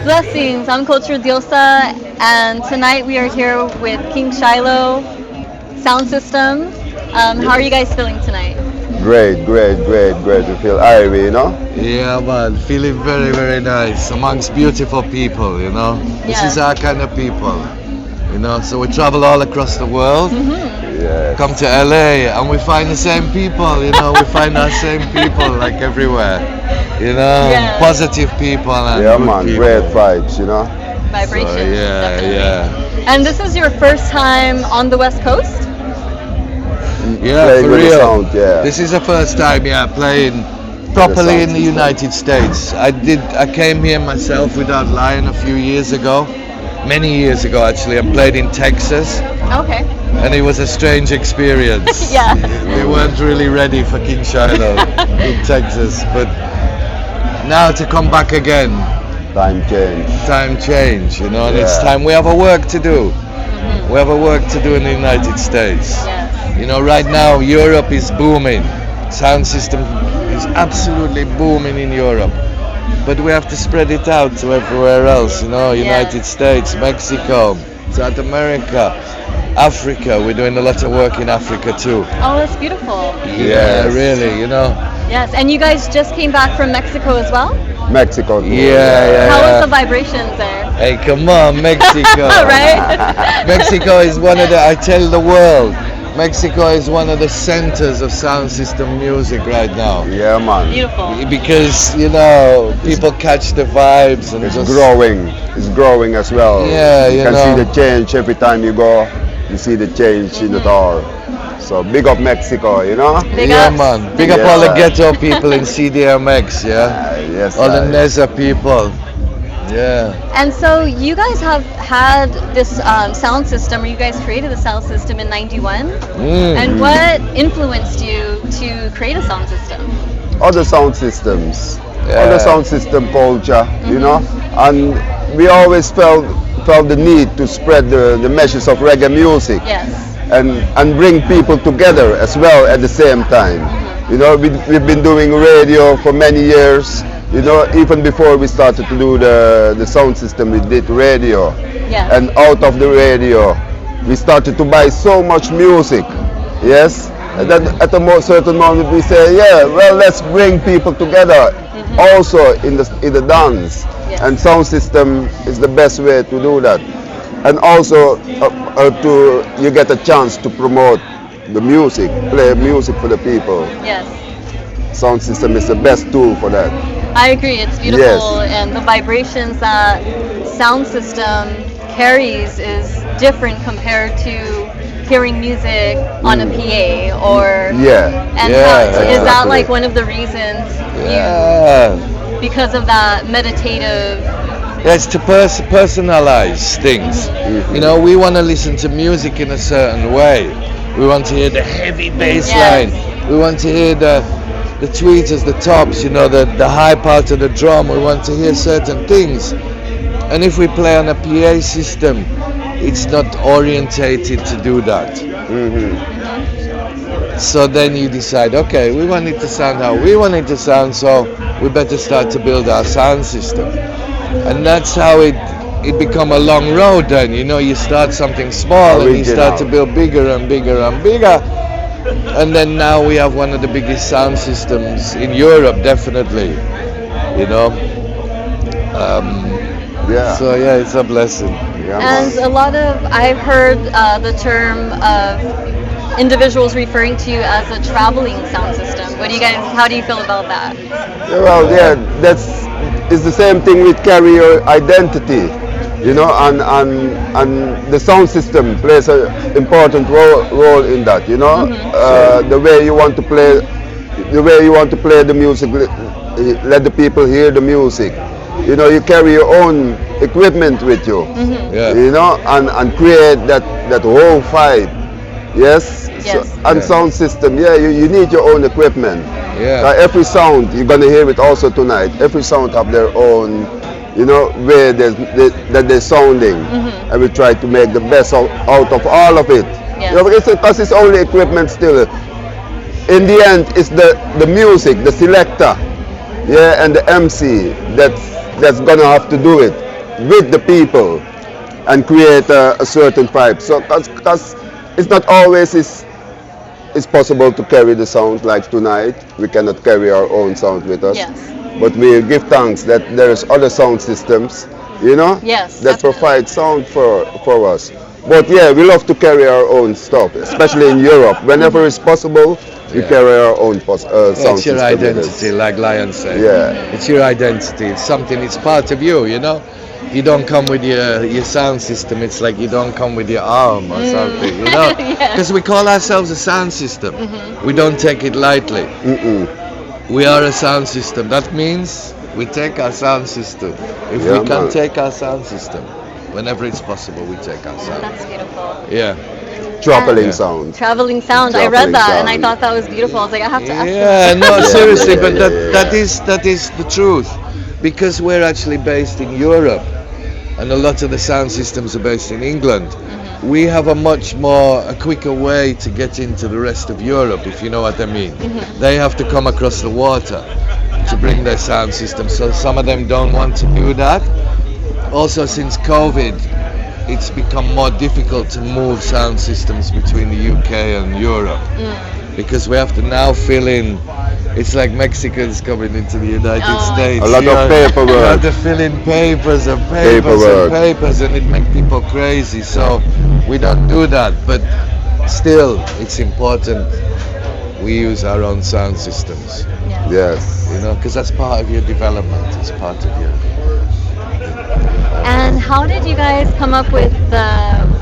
Blessings, I'm Culture Diosa, and tonight we are here with King Shiloh Sound System. How are you guys feeling tonight? Great, great, great, great to feel Ivy, you know? Yeah, man, feeling very, very nice amongst beautiful people, you know. This is Yeah. our kind of people, you know. So we travel all across the world, Yes. come to LA, and we find the same people, you know. We find our same people like everywhere, you know. Yeah. Positive people and Yeah, good man, people. great vibes, you know? Vibrations, So yeah, definitely. yeah, And this is your first time on the West Coast? yeah, Playing for with the real. sound, yeah. This is the first time, yeah, playing properly in sound the system. United States. I came here myself without lying a few years ago, many years ago actually, and played in Texas, Okay. and it was a strange experience. Yeah. We weren't really ready for King Shiloh in Texas, but now to come back again, Time change. time change, you know, and it's Yeah. time. We have a work to do. We have a work to do in the United States. Yes. You know, right now Europe is booming. Sound system is absolutely booming in Europe. But we have to spread it out to everywhere else, you know, United States, Mexico, South America, Africa. We're doing a lot of work in Africa too. Oh, that's beautiful. Yeah, Yes. really, you know. Yes, and you guys just came back from Mexico as well? Mexico too. Yeah, yeah. How was the vibrations there? Hey, come on, Mexico. Right? Mexico is one of the, I tell the world, Mexico is one of the centers of sound system music right now. Yeah, man. Beautiful. Because, you know, people catch the vibes and It's just growing. It's growing as well. Yeah, you you can know. see the change every time you go. You see the change in the door. So big up Mexico, you know? Big yeah, ups. man. Big up all the Yeah. ghetto people in CDMX, yeah? Yes, All the I- Neza people. Yeah. And so you guys have had this sound system, or you guys created the sound system in '91. Mm. And what influenced you to create a sound system? other sound systems, Yeah. other sound system culture, you know, and we always felt the need to spread the message of reggae music Yes. and bring people together as well at the same time. You know, we've been doing radio for many years. You know, even before we started to do the sound system, we did radio. Yeah. And out of the radio, we started to buy so much music. Yes. And then at a certain moment we say, yeah, well, let's bring people together also in the dance. Yes. And sound system is the best way to do that. And also you get a chance to promote the music, play music for the people. Yes. Sound system is the best tool for that. I agree. It's beautiful, and the vibrations that sound system carries is different compared to hearing music on a PA or. Yeah. And Yeah, how, is that exactly. like one of the reasons Yeah. because of that meditative? Yeah, it's to personalize things. You know, we want to listen to music in a certain way. We want to hear the heavy bass line. We want to hear the tweeters, the tops, you know, the high part of the drum. We want to hear certain things. And if we play on a PA system, it's not orientated to do that. So then you decide, okay, we want it to sound how we want it to sound, so we better start to build our sound system. And that's how it become a long road then, you know, you start something small and you start to build bigger and bigger and bigger. And then now we have one of the biggest sound systems in Europe, definitely, you know. Yeah. So yeah, it's a blessing. Yeah, And man. a lot of, I've heard the term of individuals referring to you as a traveling sound system. What do you guys, how do you feel about that? Yeah, well, yeah, it's the same thing with carry your identity, you know, and the sound system plays an important role in that, you know. The way you want to play, the music, let the people hear the music. You know, you carry your own equipment with you, Yeah. you know, and create that whole vibe. Yes. Yes. And Yeah. sound system, yeah, you need your own equipment. Yeah. Every sound, you're gonna hear it also tonight. Every sound have their own, you know, way that they're sounding, and we try to make the best out of all of it. You know, Yes. because it's only equipment still. In the end, it's the music, the selector, yeah, and the MC that's gonna have to do it with the people and create a certain vibe. So, cause it's not always it's possible to carry the sound like tonight. We cannot carry our own sound with us, Yes. but we give thanks that there is other sound systems, you know, Yes, that definitely. provide sound for us. But yeah, we love to carry our own stuff, especially in Europe. Whenever it's possible, we Yeah. carry our own Yeah, sound it's your system with us. identity, like Lion said. Yeah. It's your identity. It's something. It's part of you. You know. You don't come with your sound system. It's like you don't come with your arm or Mm. something. You know. Yes. Because we call ourselves a sound system. Mhm. We don't take it lightly. Mm-mm. We are a sound system. That means we take our sound system. If we Yeah, can man. take our sound system, whenever it's possible, we take our sound. That's beautiful. Yeah. Traveling Yeah. sound. Traveling sound. I read Traveling that and I sound. thought that was beautiful. I was like, I have to ask him Yeah, that. no, Yeah, yeah, seriously, yeah, but yeah, that yeah. is the truth, because we're actually based in Europe, and a lot of the sound systems are based in England. Mhm. We have a quicker way to get into the rest of Europe, if you know what I mean. Mhm. They have to come across the water to bring their sound system, so some of them don't want to do that. Also, since COVID, it's become more difficult to move sound systems between the UK and Europe, Mm. because we have to now fill in. It's like Mexicans coming into the United Oh, I States. A lot see. of You have paperwork. to fill in papers and papers and Paperwork. papers, and it makes people crazy. So we don't do that. But still, it's important we use our own sound systems. Yes. Yes. You know, because that's part of your development. It's part of your. And how did you guys come up with the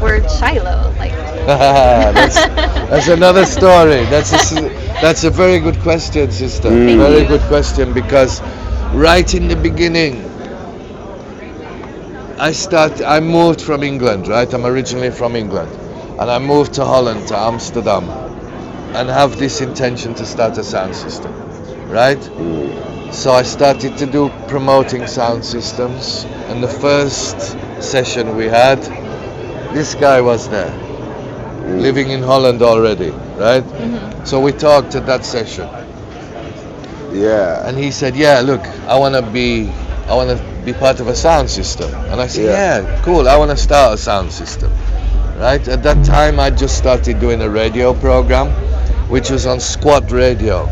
word Shiloh? Like, That's another story. That's a very good question, sister. Mm. thank Very you. good question, because right in the beginning, I moved from England, right? I'm originally from England, and I moved to Holland, to Amsterdam, and have this intention to start a sound system, right? So I started to do promoting sound systems, and the first session we had, this guy was there, living in Holland already, right? Mhm. So we talked at that session, Yeah. and he said, "Yeah, look, I want to be part of a sound system." And I said, Yeah. "Yeah, cool. I want to start a sound system." Right? At that time, I just started doing a radio program, which was on squat radio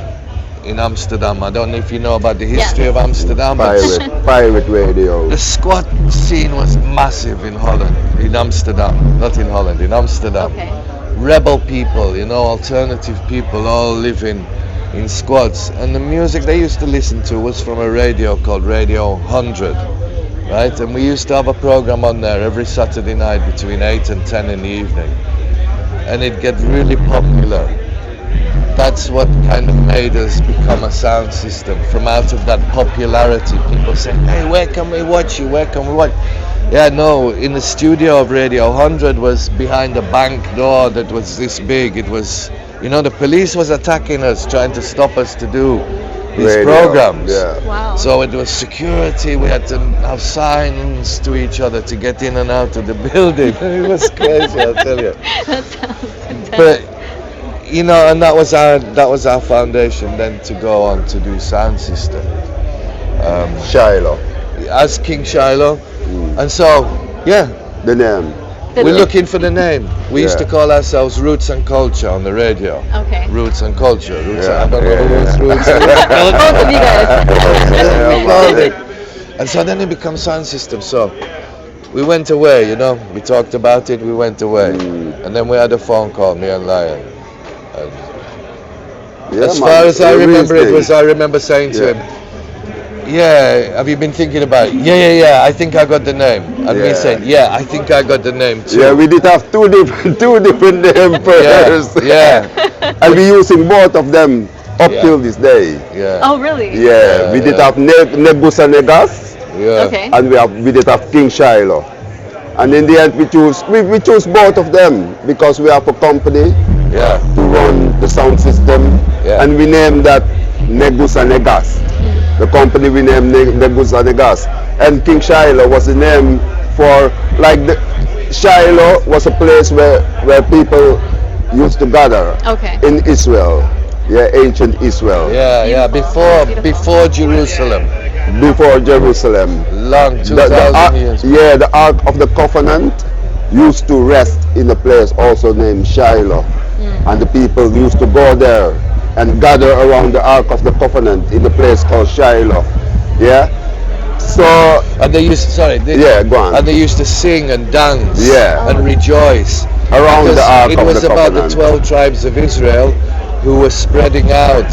in Amsterdam. I don't know if you know about the history Yes. of Amsterdam, but Pirate radio. the squat scene was massive in Holland, in Amsterdam, not in Holland, in Amsterdam. Okay. Rebel people, you know, alternative people, all living in squads. And the music they used to listen to was from a radio called Radio 100, right? And we used to have a program on there every Saturday night between 8 and 10 in the evening. And it get really popular. That's what kind of made us become a sound system. From out of that popularity, people say, "Hey, where can we watch you? Where can we watch?" Yeah, no, in the studio of Radio 100 was behind a bank door that was this big. It was, you know, the police was attacking us, trying to stop us to do these Radio. programs. Yeah. Wow. So it was security. We had to have signs to each other to get in and out of the building. It was crazy, I'll tell you. That sounds intense. But you know, and that was our foundation then to go on to do sound system. Shiloh. As King Shiloh. Mm. And so, yeah, The name. we're looking for the name. We used to Yeah. call ourselves Roots and Culture on the radio. Okay. Roots and Culture. Roots Yeah, and, I don't know yeah, who's yeah. Roots. Who's Culture. Both of you guys. We called it. And so then it becomes sound system. So we went away, you know. We talked about it, we went away. Mm. And then we had a phone call, me and Lion. And Yeah, as man. far as I The remember, it real was thing. I remember saying to Yeah. him, "Yeah, have you been thinking about it?" Yeah, I think I got the name." And we Yeah. said, "Yeah, I think I got the name too." Yeah, we did have two different names first. yeah, And we using both of them up Yeah. till this day. yeah, Oh, really? Yeah, we did yeah. have Nebuchadnezzar, yeah. Okay. and we did have King Shiloh. And in the end, we choose both of them because we have a company Yeah. to run the sound system, Yeah. and we named that Nebuchadnezzar. The company we named Nebuchadnezzar, and King Shiloh was the name for, like, the Shiloh was a place where people used to gather Okay. in Israel. Yeah, ancient Israel. Yeah, yeah. Beautiful. Beautiful. Before Jerusalem, Before Jerusalem. long two The thousand ark, years. yeah, the Ark of the Covenant used to rest in a place also named Shiloh. And the people used to go there and gather around the Ark of the Covenant in a place called Shiloh. Yeah. So, And they used, sorry, yeah, go on. and they used to sing and dance Yeah. and rejoice Around the because Ark it of was the about the Covenant. 12 tribes of Israel who were spreading out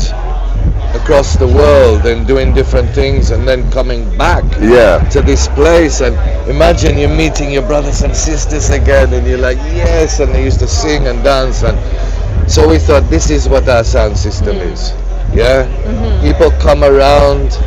across the world and doing different things and then coming back Yeah. to this place. And imagine you're meeting your brothers and sisters again and you're like, yes, and they used to sing and dance. And so we thought this is what our sound system is. Yeah, people come around,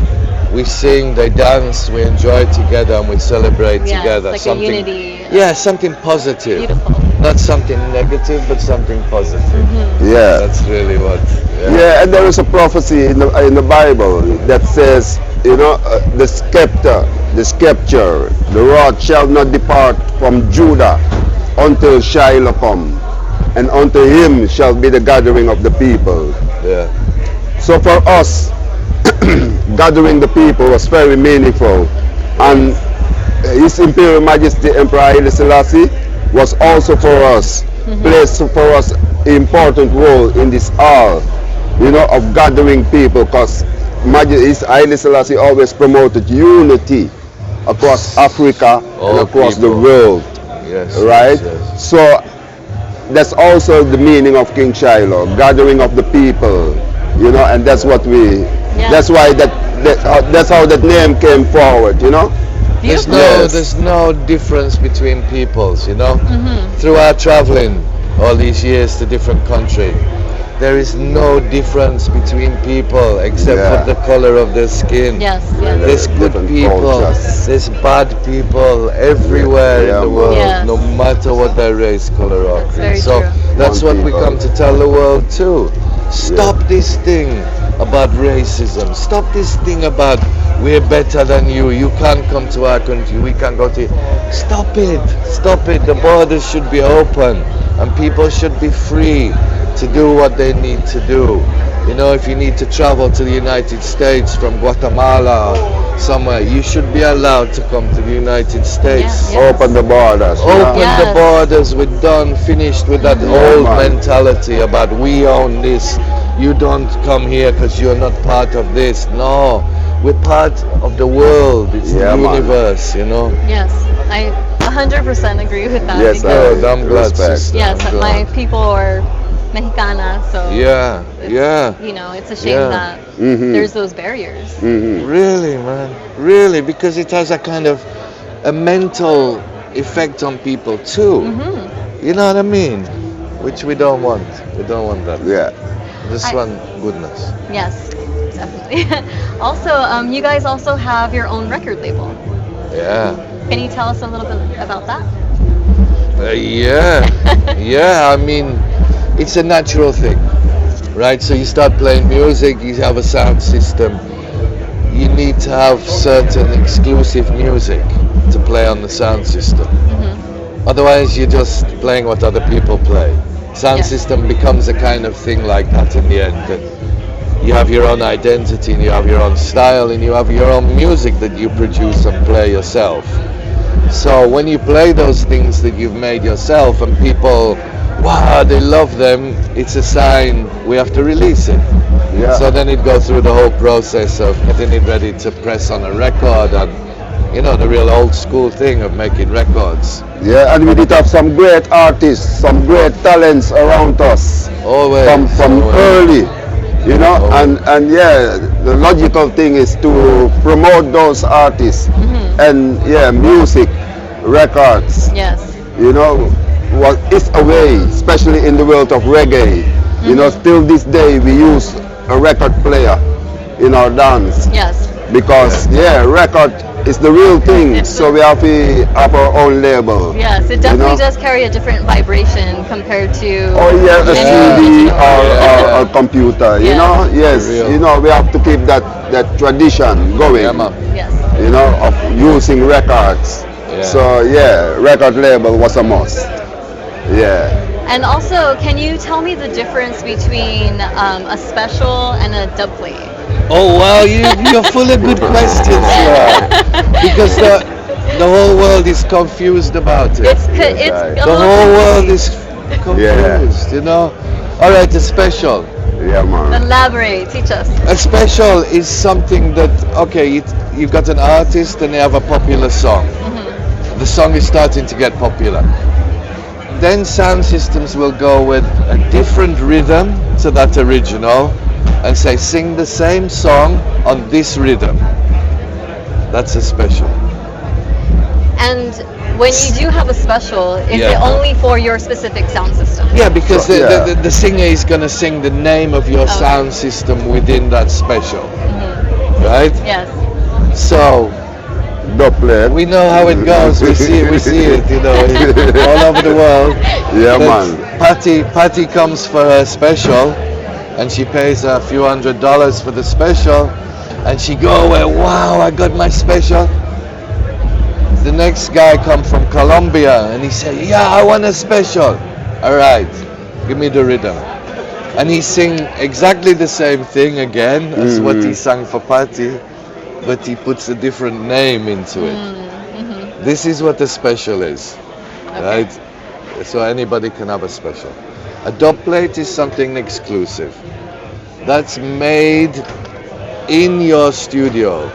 we sing, they dance, we enjoy together, and we celebrate Yes, together. like a Something, unity. yeah, something positive, Beautiful. not something negative, but something positive. Yeah. That's really what. Yeah. Yeah, and there is a prophecy in the Bible that says, you know, the scepter, the rod shall not depart from Judah until Shiloh come, and unto him shall be the gathering of the people. Yeah. So for us, gathering the people was very meaningful, and His Imperial Majesty Emperor Haile Selassie was also for us, plays for us important role in this hour, you know, of gathering people, because His Haile Selassie always promoted unity across Africa and All across the people. world, Yes. right? Yes. So that's also the meaning of King Shiloh, gathering of the people, you know, and that's what we, Yeah. that's why that's how that name came forward, you know. There's Beautiful. no, Yes. there's no difference between peoples, you know. Through our traveling all these years to different countries, there is no difference between people except Yeah. for the color of their skin. Yes, There's yes. good Different people, cultures. there's bad people everywhere Yeah, in the man. world, Yes. no matter what their race, color, or That's creed. very So true. that's One what we people. come to tell the world too. Stop this thing about racism. Stop this thing about we're better than you. You can't come to our country. We can't go to. Stop it. Stop it. The borders should be open, and people should be free to do what they need to do. You know, if you need to travel to the United States from Guatemala or somewhere, you should be allowed to come to the United States. Yeah, yeah. Open the borders. you know. Open the Yes. borders. We're done, finished with that old man. mentality about we own this. You don't come here because you're not part of this. No, we're part of the world. It's Yeah, the man. universe, you know. Yes, I 100% agree with that. Yes, because, Good, I'm glad, Respect. sister. yes, I'm my glad. people are Mexicana, so Yeah, it's, yeah. you know, it's a shame Yeah. that Mhm. there's those barriers. Really, man. Really, because it has a kind of a mental effect on people too. You know what I mean? Which we don't want. We don't want that. Yeah. Just I- want goodness. Yes, definitely. Also, you guys also have your own record label. Yeah. Can you tell us a little bit about that? Yeah. Yeah, I mean, it's a natural thing, right? So you start playing music, you have a sound system. You need to have certain exclusive music to play on the sound system. Otherwise, you're just playing what other people play. Sound Yeah. system becomes a kind of thing like that in the end. That you have your own identity and you have your own style and you have your own music that you produce and play yourself. So when you play those things that you've made yourself and people, wow, they love them, it's a sign we have to release it. Yeah. So then it goes through the whole process of getting it ready to press on a record and, you know, the real old school thing of making records. Yeah, and we did have some great artists, some great talents around us Always. from always. early, you know, Always. and yeah, the logical thing is to promote those artists and yeah, music, records, Yes. you know, what is a way, especially in the world of reggae. You know, still this day we use a record player in our dance Yes. because yeah, record is the real thing. It's So the- we have to have our own label. Yes, it definitely know? does carry a different vibration compared to. Oh yeah, the Yeah. CD or, Yeah. or computer, you Yeah. know? Yes, Real. you know, we have to keep that tradition going, Yeah, man. Yes. you know, of using records. Yeah. So yeah, record label was a must. Yeah. And also, can you tell me the difference between a special and a dub plate? Oh well, you're full of good questions, you are, because the whole world is confused about it. Yes, It's I. a The little whole world confusing. is Yeah, confused, you know. All right, a special. yeah, man. Elaborate, teach us. A special is something that okay, you've got an artist and they have a popular song. The song is starting to get popular. Then sound systems will go with a different rhythm to that original and say sing the same song on this rhythm. That's a special. And when you do have a special, is it Yeah. only for your specific sound system? Yeah, because So, yeah. the singer is gonna sing the name of your Okay. sound system within that special, right? Yes. So Dub plate. we know how it goes. We see it, you know, all over the world. Yeah, That man. Patty comes for her special, and she pays a few $100s for the special, and she go away. Wow, I got my special. The next guy come from Colombia, and he said, "Yeah, I want a special." All right, give me the rhythm. And he sing exactly the same thing again as what he sang for Patty, but he puts a different name into it. This is what a special is, right? So anybody can have a special. A dub plate is something exclusive. That's made in your studio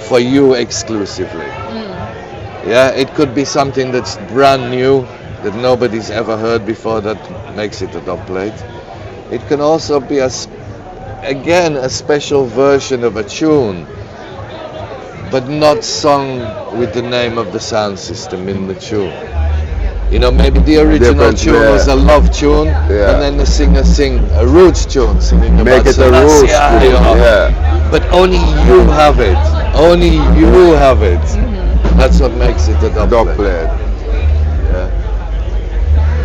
for you exclusively. Yeah, it could be something that's brand new that nobody's ever heard before that makes it a dub plate. It can also be again a special version of a tune, but not sung with the name of the sound system in the tune. You know, maybe the original Different, tune was yeah. a love tune, Yeah. and then the singer sing a roots tune, singing Make about it a roots Sebastian, tune, yeah. but only you have it. Only you have it. That's what makes it a dub Dub plate. plate. Yeah.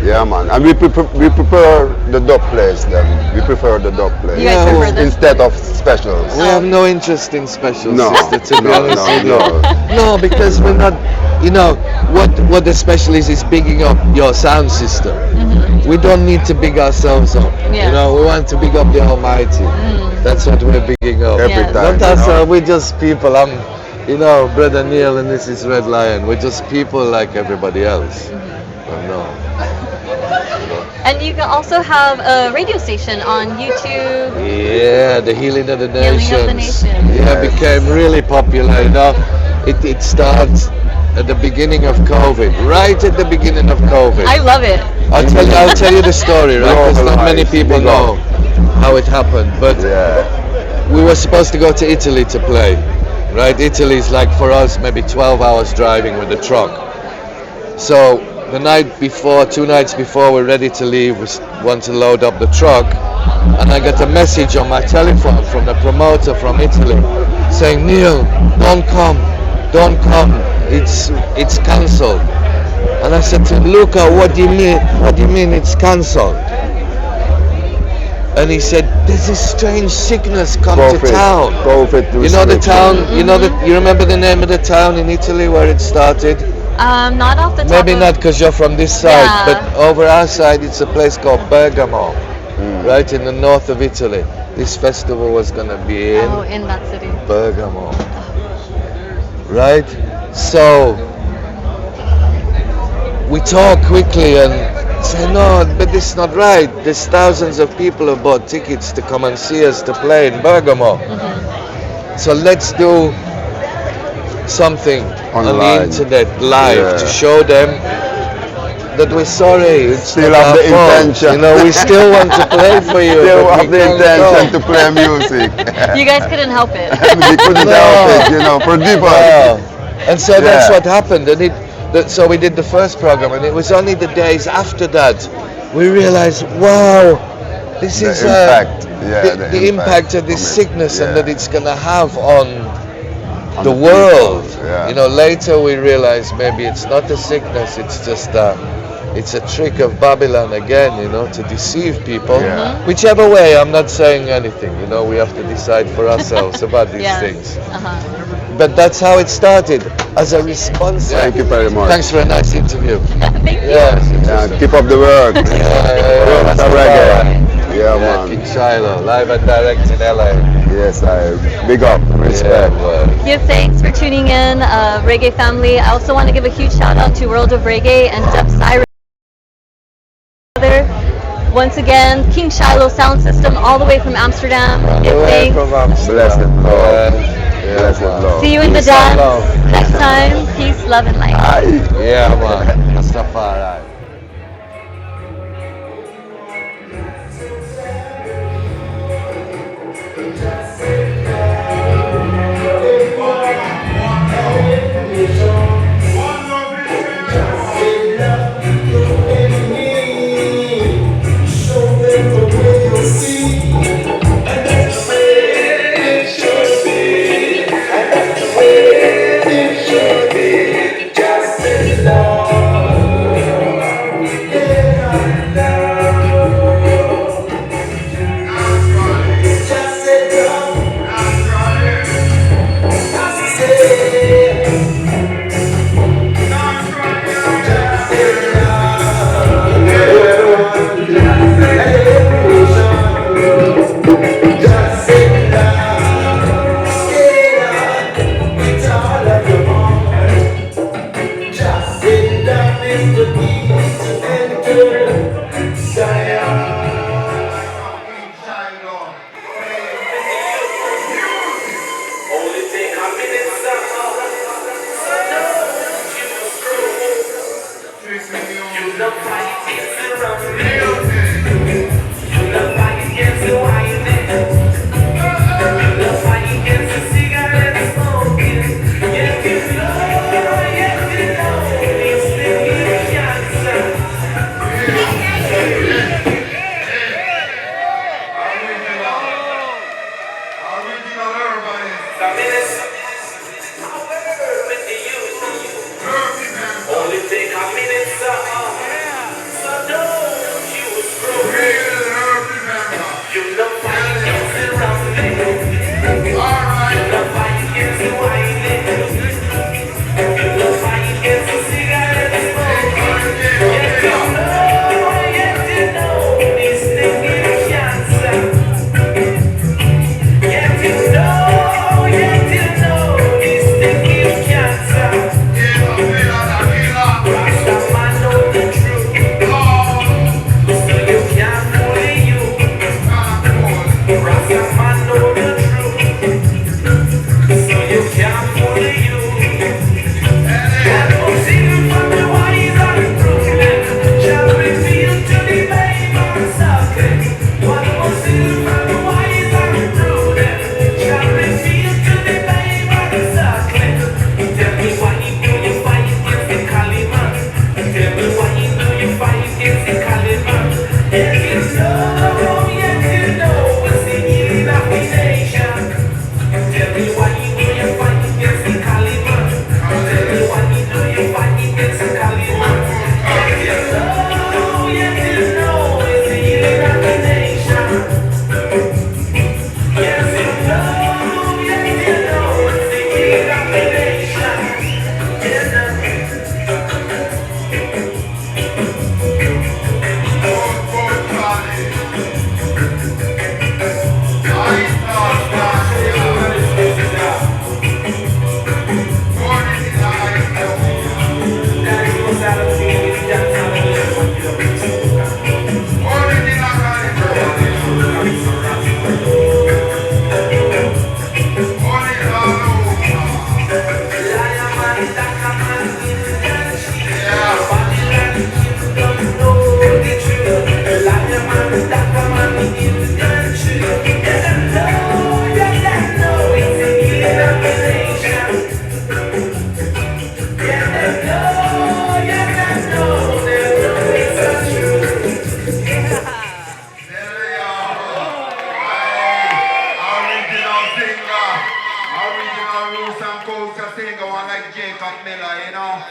Yeah, man. And we prefer the dub plates then. We prefer the dub plates. You guys Yeah, prefer well, this? Instead of specials. We have no interest in special, No, sister, to be no, honest no, with you. no. No, because we're not, you know, what the special is bigging up your sound system. We don't need to big ourselves up. Yeah. You know, we want to big up the Almighty. That's what we're bigging up. Every Yes. time. Not you us, know. we're just people. I'm, you know, Brother Neil and this is Red Lion. We're just people like everybody else. No. And you can also have a radio station on YouTube. Yeah, the Healing of the Healing Nations. of the Nations. Yeah, Yes. became really popular. You know, it starts at the beginning of COVID, right at the beginning of COVID. I love it. I'll tell you the story, right? Because not many Globalized, people big know up. how it happened. But Yeah. we were supposed to go to Italy to play, right? Italy is like for us maybe 12 hours driving with a truck. So the night before, 2 nights before we're ready to leave, we want to load up the truck, and I get a message on my telephone from the promoter from Italy saying, "Neil, don't come, don't come. It's cancelled." And I said to him, "Luca, what do you mean? What do you mean it's cancelled?" And he said, "There's this strange sickness come to town." COVID You know the town. restriction. You know you remember the name of the town in Italy where it started? Not off the top Maybe of... not because you're from this side, Yeah. but over our side, it's a place called Bergamo, right in the north of Italy. This festival was gonna be in Oh, in that city. Bergamo, right? So we talk quickly and say, "No, but this is not right. There's thousands of people who bought tickets to come and see us to play in Bergamo. So let's do something on the Online. internet live Yeah. to show them that we're sorry. It's Still not have our the fault. intention. You know, we still want to play for you. Still but have we the can't intention go. to play music. You guys couldn't help it. We couldn't No. help it, you know, for people. Wow. And so that's Yeah. what happened. And so we did the first program, and it was only the days after that we realized, wow, this The is impact. Yeah, the impact of this from it. sickness and Yeah. that it's gonna have on On the people, world. yeah. You know, later we realized maybe it's not a sickness, it's just it's a trick of Babylon again, you know, to deceive people. Yeah. Whichever way, I'm not saying anything, you know, we have to decide for ourselves about these Yes. things. Uh-huh. but that's how it started, as a response. Thank you very much. Thanks for a nice interview. Thank you. Yes, Yeah, keep up the work. yeah, Roots are reggae. Yeah, yeah, King man. Shiloh, live and direct in LA. Yes, I big up, Yeah, respect. well. Give thanks for tuning in, Reggae family. I also want to give a huge shout out to World of Reggae and Dub Cyrus. Once again, King Shiloh Sound System, all the way from Amsterdam. Give Away thanks. from Blessed Amsterdam. love. Yeah, Blessed man. love. See you in the Peace and love. dance next time. Peace, love, and light. Yeah, man. Rastafari. Original roots and culture singer, one like Jacob Miller, you know.